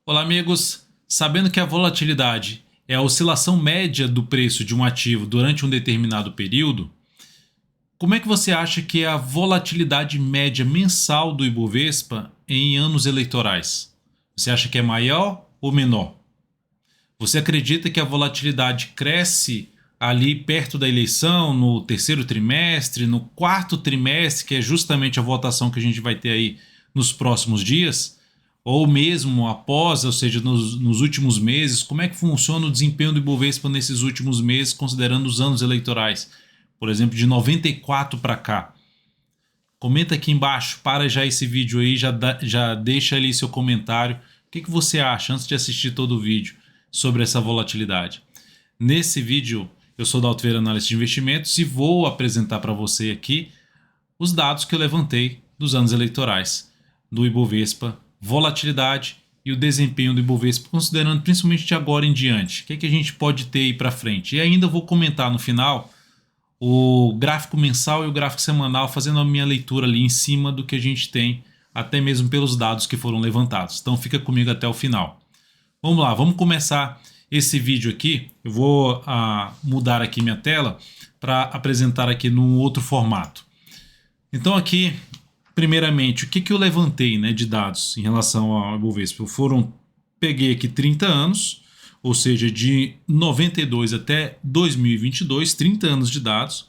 Olá, amigos. Sabendo que a volatilidade é a oscilação média do preço de um ativo durante um determinado período, como é que você acha que é a volatilidade média mensal do Ibovespa em anos eleitorais? Você acha que é maior ou menor? Você acredita que a volatilidade cresce ali perto da eleição, no terceiro trimestre, no quarto trimestre, que é justamente a votação que a gente vai ter aí nos próximos dias? Ou mesmo após, ou seja, nos últimos meses? Como é que funciona o desempenho do Ibovespa nesses últimos meses, considerando os anos eleitorais? Por exemplo, de 94 para cá. Comenta aqui embaixo, para já esse vídeo aí, já deixa ali seu comentário. O que você acha antes de assistir todo o vídeo sobre essa volatilidade? Nesse vídeo, eu sou da Altoveira Análise de Investimentos e vou apresentar para você aqui os dados que eu levantei dos anos eleitorais do Ibovespa, volatilidade e o desempenho do Ibovespa, considerando principalmente de agora em diante. O que a gente pode ter aí para frente? E ainda vou comentar no final o gráfico mensal e o gráfico semanal, fazendo a minha leitura ali em cima do que a gente tem, até mesmo pelos dados que foram levantados. Então fica comigo até o final. Vamos lá, vamos começar esse vídeo aqui. Eu vou mudar aqui minha tela para apresentar aqui num outro formato. Então aqui, primeiramente, o que eu levantei, né, de dados em relação ao Ibovespa? Peguei aqui 30 anos, ou seja, de 92 até 2022, 30 anos de dados,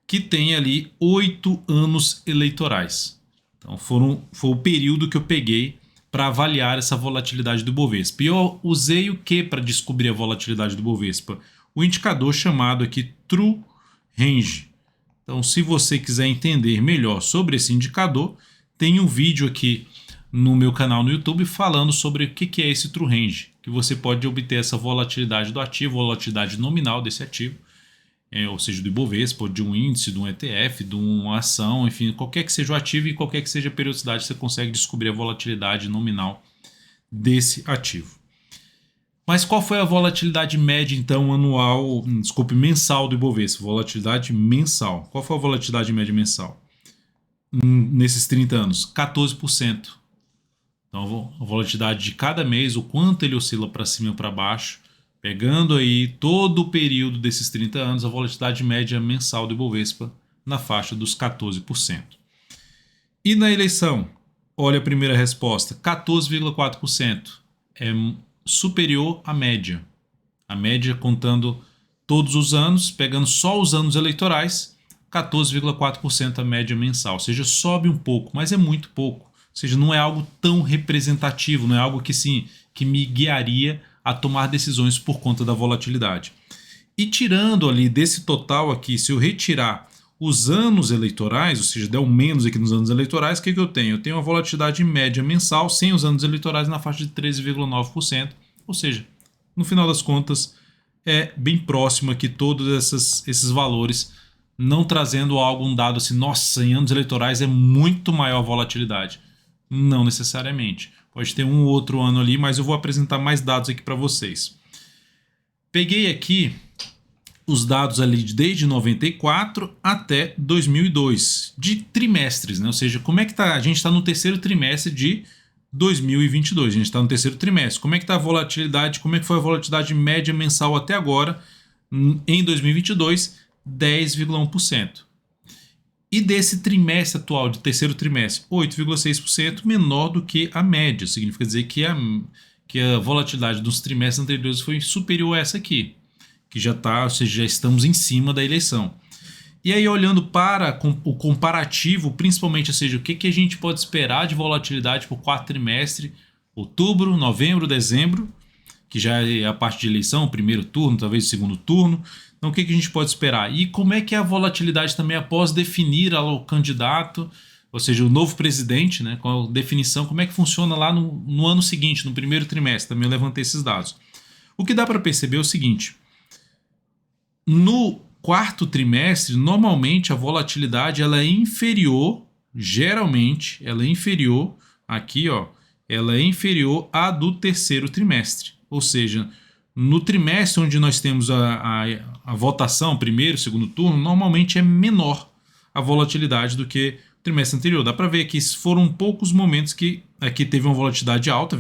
que tem ali 8 anos eleitorais. Então foi o período que eu peguei para avaliar essa volatilidade do Ibovespa. E eu usei o que para descobrir a volatilidade do Ibovespa? O indicador chamado aqui True Range. Então, se você quiser entender melhor sobre esse indicador, tem um vídeo aqui no meu canal no YouTube falando sobre o que é esse True Range, que você pode obter essa volatilidade do ativo, volatilidade nominal desse ativo, ou seja, do Ibovespa, de um índice, de um ETF, de uma ação, enfim, qualquer que seja o ativo e qualquer que seja a periodicidade, você consegue descobrir a volatilidade nominal desse ativo. Mas qual foi a volatilidade média, então, mensal do Ibovespa? Volatilidade mensal. Qual foi a volatilidade média mensal? Nesses 30 anos? 14%. Então, a volatilidade de cada mês, o quanto ele oscila para cima ou para baixo, pegando aí todo o período desses 30 anos, a volatilidade média mensal do Ibovespa na faixa dos 14%. E na eleição? Olha a primeira resposta, 14,4%. É superior à média. A média contando todos os anos, pegando só os anos eleitorais, 14,4% a média mensal. Ou seja, sobe um pouco, mas é muito pouco. Ou seja, não é algo tão representativo, não é algo que me guiaria a tomar decisões por conta da volatilidade. E tirando ali desse total aqui, se eu retirar os anos eleitorais, ou seja, der um menos aqui nos anos eleitorais, o que eu tenho? Eu tenho uma volatilidade média mensal sem os anos eleitorais na faixa de 13,9%, ou seja, no final das contas, é bem próximo aqui todos esses valores, não trazendo um dado assim, nossa, em anos eleitorais é muito maior a volatilidade. Não necessariamente. Pode ter um ou outro ano ali, mas eu vou apresentar mais dados aqui para vocês. Peguei aqui os dados ali desde 94 até 2002, de trimestres, né? Ou seja, como é que tá? A gente está no terceiro trimestre de 2022, a gente está no terceiro trimestre. Como é que está a volatilidade? Como é que foi a volatilidade média mensal até agora? Em 2022, 10,1%. E desse trimestre atual, de terceiro trimestre, 8,6%, menor do que a média. Significa dizer que a volatilidade dos trimestres anteriores foi superior a essa aqui, que já está, ou seja, já estamos em cima da eleição. E aí, olhando para o comparativo, principalmente, ou seja, o que a gente pode esperar de volatilidade para o quarto trimestre, outubro, novembro, dezembro, que já é a parte de eleição, o primeiro turno, talvez o segundo turno. Então, o que a gente pode esperar? E como é que é a volatilidade também após definir o candidato, ou seja, o novo presidente, né, com a definição, como é que funciona lá no ano seguinte, no primeiro trimestre? Também eu levantei esses dados. O que dá para perceber é o seguinte: no quarto trimestre, normalmente a volatilidade ela é inferior, geralmente, ela é inferior, aqui ó, ela é inferior à do terceiro trimestre. Ou seja, no trimestre onde nós temos a votação, primeiro, segundo turno, normalmente é menor a volatilidade do que o trimestre anterior. Dá para ver que foram poucos momentos que aqui teve uma volatilidade alta,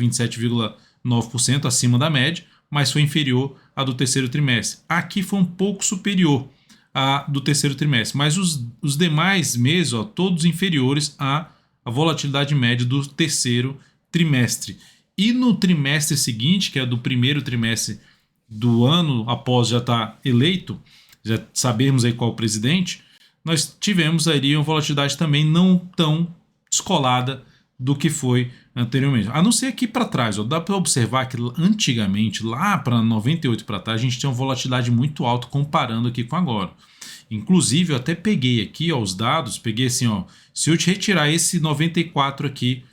9% acima da média, mas foi inferior à do terceiro trimestre. Aqui foi um pouco superior à do terceiro trimestre, mas os demais meses, ó, todos inferiores à volatilidade média do terceiro trimestre. E no trimestre seguinte, que é do primeiro trimestre do ano após já estar eleito, já sabemos aí qual o presidente, nós tivemos aí uma volatilidade também não tão descolada do que foi anteriormente. A não ser aqui para trás, ó, dá para observar que antigamente, lá para 98 para trás, a gente tinha uma volatilidade muito alta comparando aqui com agora. Inclusive, eu até peguei aqui ó, os dados, peguei assim, ó, se eu te retirar esse 94 aqui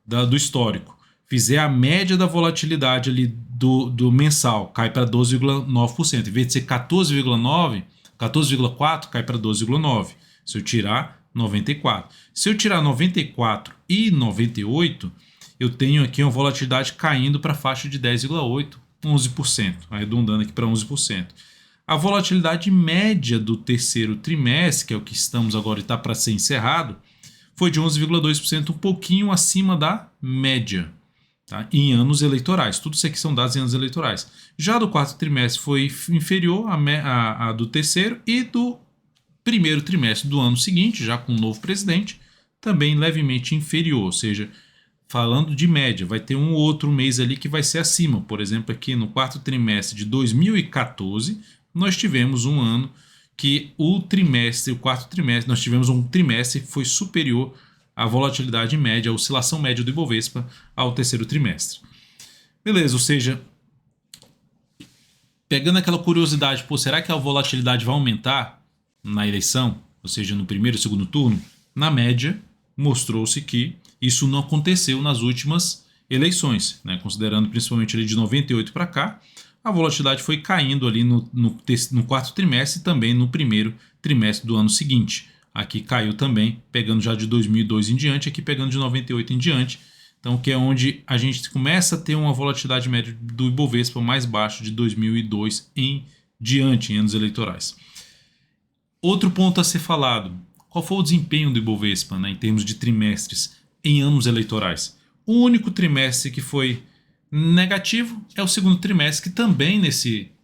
do histórico, fizer a média da volatilidade ali do mensal, cai para 12,9%. Em vez de ser 14,9%, 14,4% cai para 12,9%. Se eu tirar 94. Se eu tirar 94 e 98, eu tenho aqui uma volatilidade caindo para a faixa de 10,8%, 11%, arredondando aqui para 11%. A volatilidade média do terceiro trimestre, que é o que estamos agora e está para ser encerrado, foi de 11,2%, um pouquinho acima da média, tá? Em anos eleitorais. Tudo isso aqui são dados em anos eleitorais. Já do quarto trimestre foi inferior à do terceiro e do primeiro trimestre do ano seguinte, já com um novo presidente, também levemente inferior, ou seja, falando de média, vai ter um outro mês ali que vai ser acima. Por exemplo, aqui no quarto trimestre de 2014, nós tivemos um ano que o quarto trimestre, nós tivemos um trimestre que foi superior à volatilidade média, a oscilação média do Ibovespa ao terceiro trimestre. Beleza, ou seja, pegando aquela curiosidade, pô, será que a volatilidade vai aumentar na eleição, ou seja, no primeiro e segundo turno? Na média, mostrou-se que isso não aconteceu nas últimas eleições, né? Considerando principalmente ali de 98 para cá, a volatilidade foi caindo ali no quarto trimestre e também no primeiro trimestre do ano seguinte. Aqui caiu também, pegando já de 2002 em diante, aqui pegando de 98 em diante. Então, que é onde a gente começa a ter uma volatilidade média do Ibovespa mais baixo de 2002 em diante, em anos eleitorais. Outro ponto a ser falado, qual foi o desempenho do Ibovespa, né, em termos de trimestres em anos eleitorais? O único trimestre que foi negativo é o segundo trimestre, que também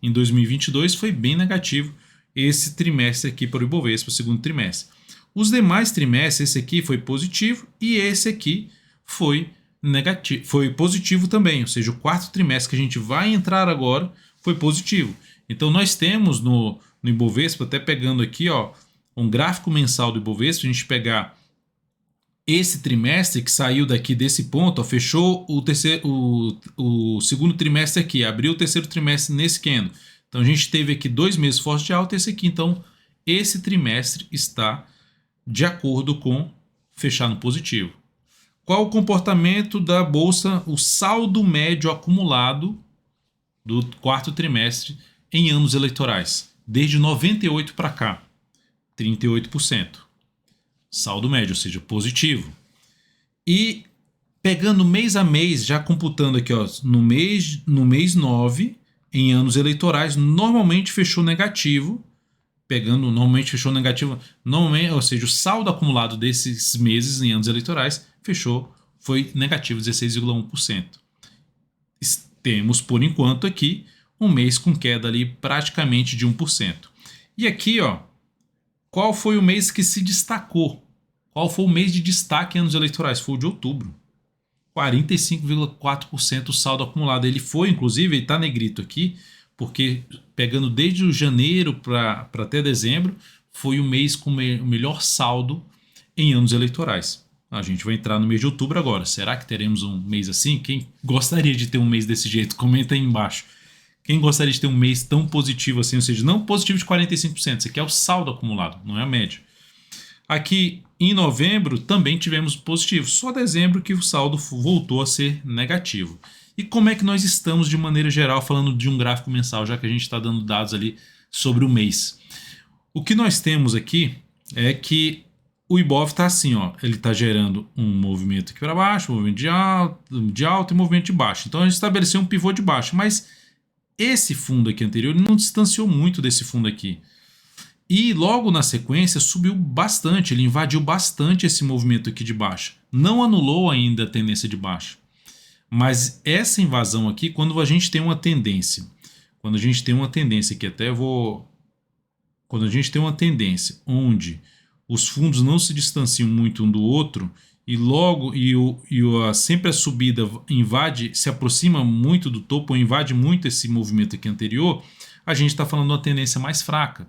em 2022 foi bem negativo esse trimestre aqui para o Ibovespa, o segundo trimestre. Os demais trimestres, esse aqui foi positivo e esse aqui foi negativo, foi positivo também, ou seja, o quarto trimestre que a gente vai entrar agora foi positivo. Então nós temos no Ibovespa, até pegando aqui ó, um gráfico mensal do Ibovespa, a gente pegar esse trimestre que saiu daqui desse ponto, ó, fechou o segundo trimestre aqui, abriu o terceiro trimestre nesse candle. Então a gente teve aqui 2 meses fortes de alta, esse aqui, então esse trimestre está de acordo com fechar no positivo. Qual o comportamento da bolsa, o saldo médio acumulado do quarto trimestre em anos eleitorais? Desde 98 para cá, 38%. Saldo médio, ou seja, positivo. E pegando mês a mês, já computando aqui, ó, no mês 9, em anos eleitorais, normalmente fechou negativo. Normalmente fechou negativo, ou seja, o saldo acumulado desses meses em anos eleitorais foi negativo, 16,1%. Temos, por enquanto, aqui um mês com queda ali praticamente de 1%. E aqui, ó, qual foi o mês que se destacou? Qual foi o mês de destaque em anos eleitorais? Foi o de outubro. 45,4% o saldo acumulado. Ele foi, inclusive, ele está negrito aqui, porque pegando desde o janeiro para até dezembro, foi o mês com o melhor saldo em anos eleitorais. A gente vai entrar no mês de outubro agora. Será que teremos um mês assim? Quem gostaria de ter um mês desse jeito? Comenta aí embaixo. Quem gostaria de ter um mês tão positivo assim, ou seja, não positivo de 45%, isso aqui é o saldo acumulado, não é a média. Aqui em novembro também tivemos positivo, só dezembro que o saldo voltou a ser negativo. E como é que nós estamos de maneira geral, falando de um gráfico mensal, já que a gente está dando dados ali sobre o mês? O que nós temos aqui é que o Ibov está assim, ó, ele está gerando um movimento aqui para baixo, um movimento de alta e um movimento de baixo. Então a gente estabeleceu um pivô de baixo, mas esse fundo aqui anterior não distanciou muito desse fundo aqui. E logo na sequência subiu bastante, ele invadiu bastante esse movimento aqui de baixa. Não anulou ainda a tendência de baixa. Mas essa invasão aqui, quando a gente tem uma tendência, aqui, até eu vou. Quando a gente tem uma tendência onde os fundos não se distanciam muito um do outro e logo sempre a subida invade, se aproxima muito do topo, ou invade muito esse movimento aqui anterior, a gente está falando de uma tendência mais fraca,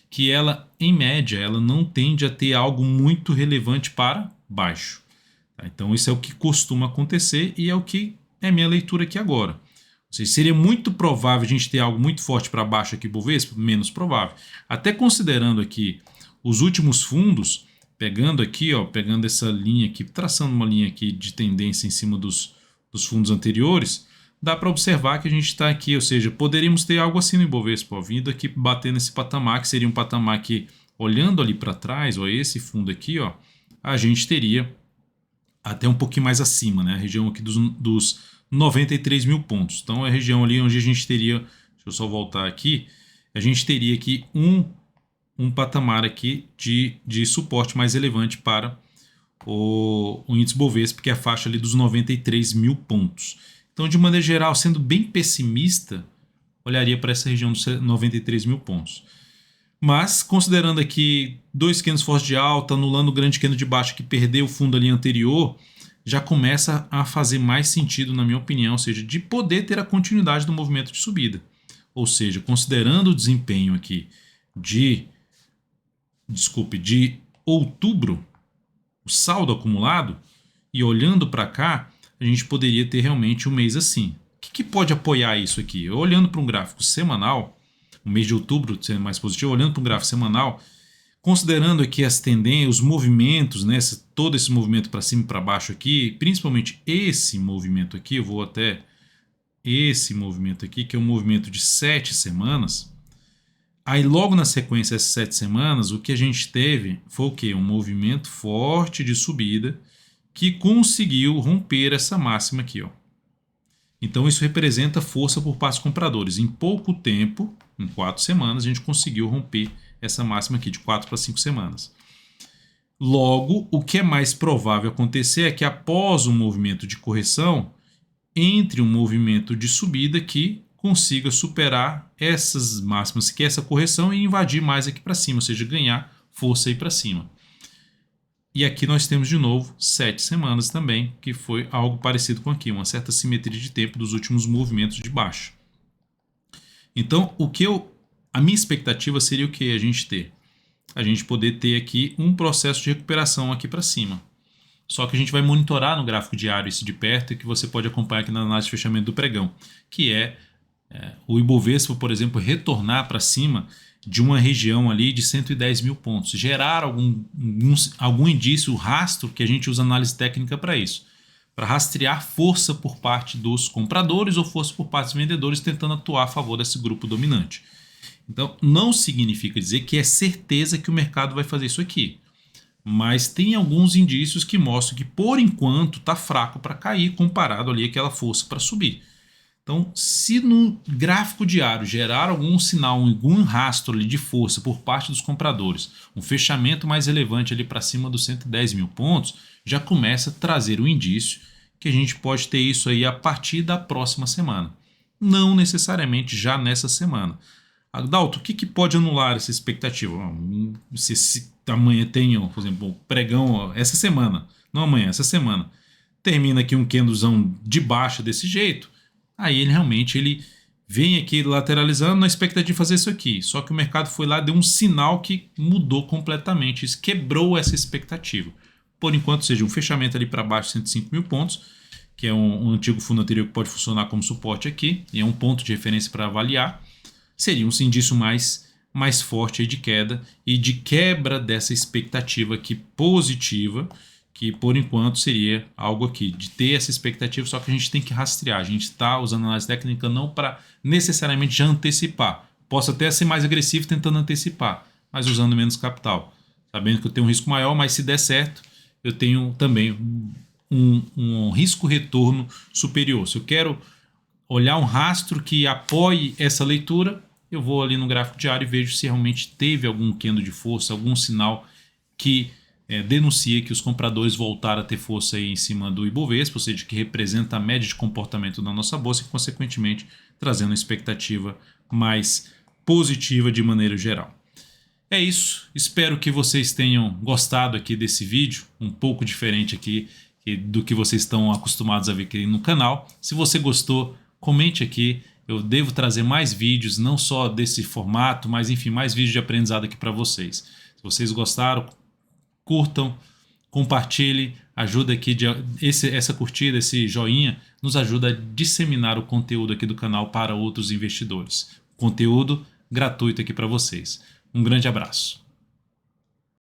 que ela, em média, ela não tende a ter algo muito relevante para baixo. Tá? Então isso é o que costuma acontecer e é o que é minha leitura aqui agora. Ou seja, seria muito provável a gente ter algo muito forte para baixo aqui, Bovespa? Menos provável. Até considerando aqui os últimos fundos, pegando aqui, ó, pegando essa linha aqui, traçando uma linha aqui de tendência em cima dos fundos anteriores, dá para observar que a gente está aqui, ou seja, poderíamos ter algo assim no Ibovespa, ó, vindo aqui bater nesse patamar, que seria um patamar que, olhando ali para trás, ó, esse fundo aqui, ó, a gente teria até um pouquinho mais acima, né, a região aqui dos 93 mil pontos. Então é a região ali onde a gente teria, deixa eu só voltar aqui, a gente teria aqui um patamar aqui de suporte mais relevante para o índice Bovespa, que é a faixa ali dos 93 mil pontos. Então, de maneira geral, sendo bem pessimista, olharia para essa região dos 93 mil pontos. Mas, considerando aqui dois candles fortes de alta, anulando o grande candle de baixa que perdeu o fundo ali anterior, já começa a fazer mais sentido, na minha opinião, ou seja, de poder ter a continuidade do movimento de subida. Ou seja, considerando o desempenho aqui de outubro, o saldo acumulado, e olhando para cá, a gente poderia ter realmente um mês assim. O que pode apoiar isso aqui? Olhando para um gráfico semanal, o mês de outubro sendo mais positivo, olhando para um gráfico semanal, considerando aqui as tendências, os movimentos, né, todo esse movimento para cima e para baixo aqui, principalmente esse movimento aqui, eu vou até esse movimento aqui, que é um movimento de 7 semanas. Aí logo na sequência dessas 7 semanas, o que a gente teve foi o quê? Um movimento forte de subida que conseguiu romper essa máxima aqui, ó. Então isso representa força por parte dos compradores. Em pouco tempo, em 4 semanas, a gente conseguiu romper essa máxima aqui de 4 para 5 semanas. Logo, o que é mais provável acontecer é que após um movimento de correção, entre um movimento de subida que consiga superar essas máximas, que é essa correção, e invadir mais aqui para cima, ou seja, ganhar força aí para cima. E aqui nós temos de novo 7 semanas também, que foi algo parecido com aqui, uma certa simetria de tempo dos últimos movimentos de baixo. Então, a minha expectativa seria o que a gente ter? A gente poder ter aqui um processo de recuperação aqui para cima. Só que a gente vai monitorar no gráfico diário isso de perto e que você pode acompanhar aqui na análise de fechamento do pregão, que é o Ibovespa, por exemplo, retornar para cima de uma região ali de 110 mil pontos, gerar algum indício, rastro, que a gente usa análise técnica para isso, para rastrear força por parte dos compradores ou força por parte dos vendedores tentando atuar a favor desse grupo dominante. Então, não significa dizer que é certeza que o mercado vai fazer isso aqui, mas tem alguns indícios que mostram que, por enquanto, está fraco para cair comparado ali àquela força para subir. Então, se no gráfico diário gerar algum sinal, algum rastro ali de força por parte dos compradores, um fechamento mais relevante ali para cima dos 110 mil pontos, já começa a trazer um indício que a gente pode ter isso aí a partir da próxima semana. Não necessariamente já nessa semana. Adalto, o que pode anular essa expectativa? Se amanhã tem, por exemplo, o pregão essa semana, não amanhã, essa semana, termina aqui um candlezão de baixa desse jeito, aí ele realmente vem aqui lateralizando na expectativa de fazer isso aqui. Só que o mercado foi lá, deu um sinal que mudou completamente, isso quebrou essa expectativa. Por enquanto, seja um fechamento ali para baixo de 105 mil pontos, que é um antigo fundo anterior que pode funcionar como suporte aqui, e é um ponto de referência para avaliar. Seria um indício mais forte aí de queda e de quebra dessa expectativa aqui positiva, que por enquanto seria algo aqui, de ter essa expectativa, só que a gente tem que rastrear. A gente está usando análise técnica não para necessariamente já antecipar. Posso até ser mais agressivo tentando antecipar, mas usando menos capital. Sabendo que eu tenho um risco maior, mas se der certo, eu tenho também um risco-retorno superior. Se eu quero olhar um rastro que apoie essa leitura, eu vou ali no gráfico diário e vejo se realmente teve algum candle de força, algum sinal que denuncia que os compradores voltaram a ter força aí em cima do Ibovespa, ou seja, que representa a média de comportamento da nossa bolsa e, consequentemente, trazendo uma expectativa mais positiva de maneira geral. É isso, espero que vocês tenham gostado aqui desse vídeo, um pouco diferente aqui do que vocês estão acostumados a ver aqui no canal. Se você gostou, comente aqui, eu devo trazer mais vídeos, não só desse formato, mas enfim, mais vídeos de aprendizado aqui para vocês. Se vocês gostaram, curtam, compartilhem, ajuda aqui, essa curtida, esse joinha, nos ajuda a disseminar o conteúdo aqui do canal para outros investidores. Conteúdo gratuito aqui para vocês. Um grande abraço.